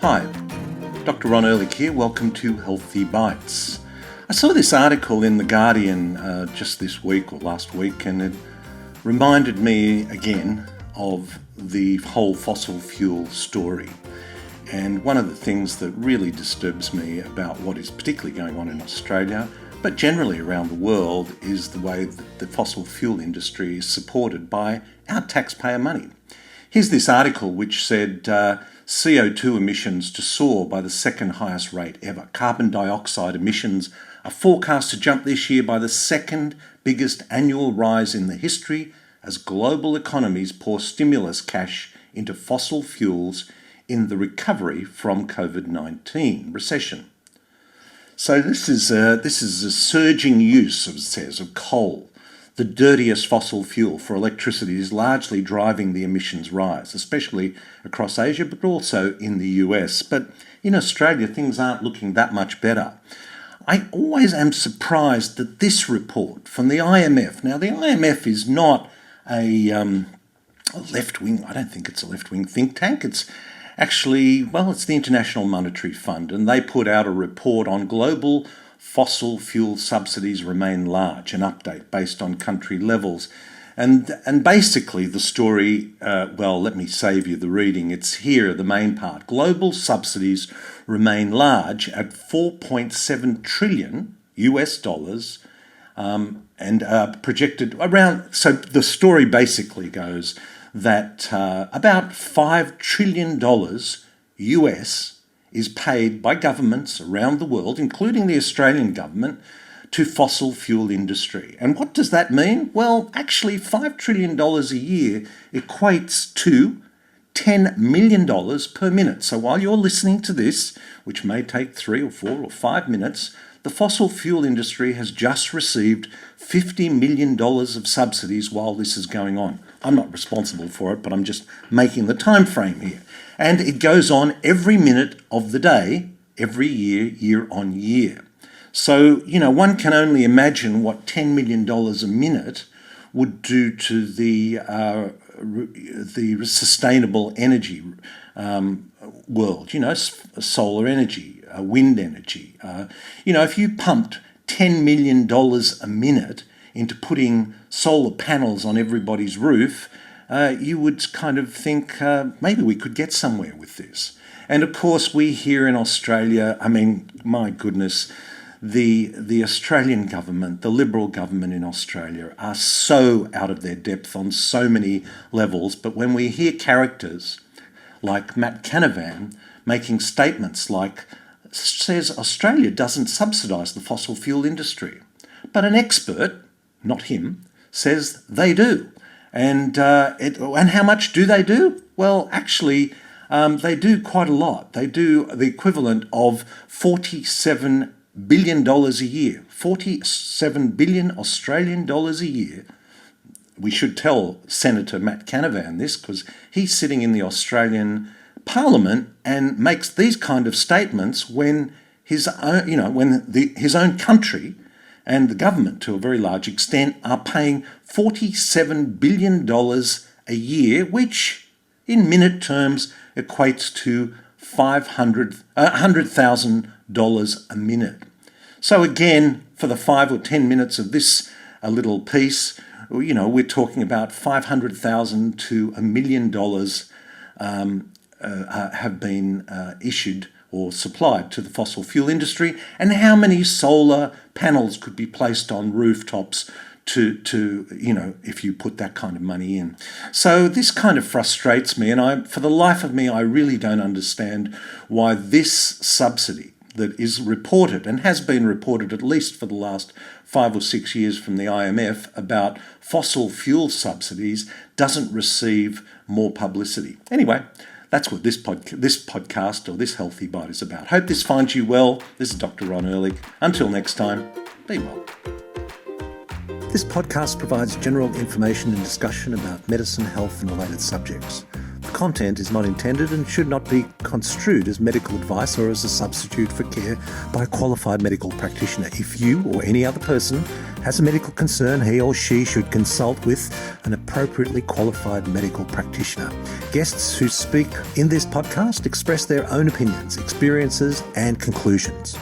Hi, Dr. Ron Ehrlich here. Welcome to Healthy Bites. I saw this article in The Guardian just this week or last week, and it reminded me again of the whole fossil fuel story. And one of the things that really disturbs me about what is particularly going on in Australia, but generally around the world, is the way that the fossil fuel industry is supported by our taxpayer money. Here's this article which said CO2 emissions to soar by the second highest rate ever. Carbon dioxide emissions are forecast to jump this year by the second biggest annual rise in the history as global economies pour stimulus cash into fossil fuels in the recovery from COVID-19 recession. So this is a surging use, it says, of coal. The dirtiest fossil fuel for electricity is largely driving the emissions rise, especially across Asia, but also in the US. But in Australia, things aren't looking that much better. I always am surprised that this report from the IMF, now the IMF is not a left-wing, I don't think it's a left-wing think tank. It's actually, it's the International Monetary Fund, and they put out a report on global fossil fuel subsidies remain large, an update based on country levels. And basically the story, let me save you the reading. It's here, the main part. Global subsidies remain large at $4.7 trillion US dollars, and projected around. So the story basically goes that about $5 trillion US is paid by governments around the world, including the Australian government, to fossil fuel industry. And what does that mean? Well, actually $5 trillion a year equates to $10 million per minute. So while you're listening to this, which may take 3 or 4 or 5 minutes, the fossil fuel industry has just received $50 million of subsidies while this is going on. I'm not responsible for it, but I'm just making the time frame here. And it goes on every minute of the day, every year, year on year. So, one can only imagine what $10 million a minute would do to the sustainable energy world, solar energy, wind energy. If you pumped $10 million a minute into putting solar panels on everybody's roof, you would kind of think maybe we could get somewhere with this. And of course, we here in Australia, my goodness, the Australian government, the Liberal government in Australia, are so out of their depth on so many levels. But when we hear characters like Matt Canavan making statements like, says Australia doesn't subsidise the fossil fuel industry, but an expert, not him, says they do. And how much do they do? Well, actually, they do quite a lot. They do the equivalent of $47 billion a year. 47 billion Australian dollars a year. We should tell Senator Matt Canavan this, because he's sitting in the Australian Parliament and makes these kind of statements when his own country and the government, to a very large extent, are paying $47 billion a year, which in minute terms equates to $100,000 a minute. So again, for the 5 or 10 minutes of this little piece, we're talking about $500,000 to $1 million have been issued or supplied to the fossil fuel industry, and how many solar panels could be placed on rooftops to if you put that kind of money in. So this kind of frustrates me, and for the life of me, I really don't understand why this subsidy that is reported, and has been reported at least for the last 5 or 6 years from the IMF about fossil fuel subsidies, doesn't receive more publicity. Anyway, that's what this podcast or this Healthy Bite is about. Hope this finds you well. This is Dr. Ron Ehrlich. Until next time, be well. This podcast provides general information and discussion about medicine, health and related subjects. The content is not intended and should not be construed as medical advice or as a substitute for care by a qualified medical practitioner. If you or any other person has a medical concern, he or she should consult with an appropriately qualified medical practitioner. Guests who speak in this podcast express their own opinions, experiences, and conclusions.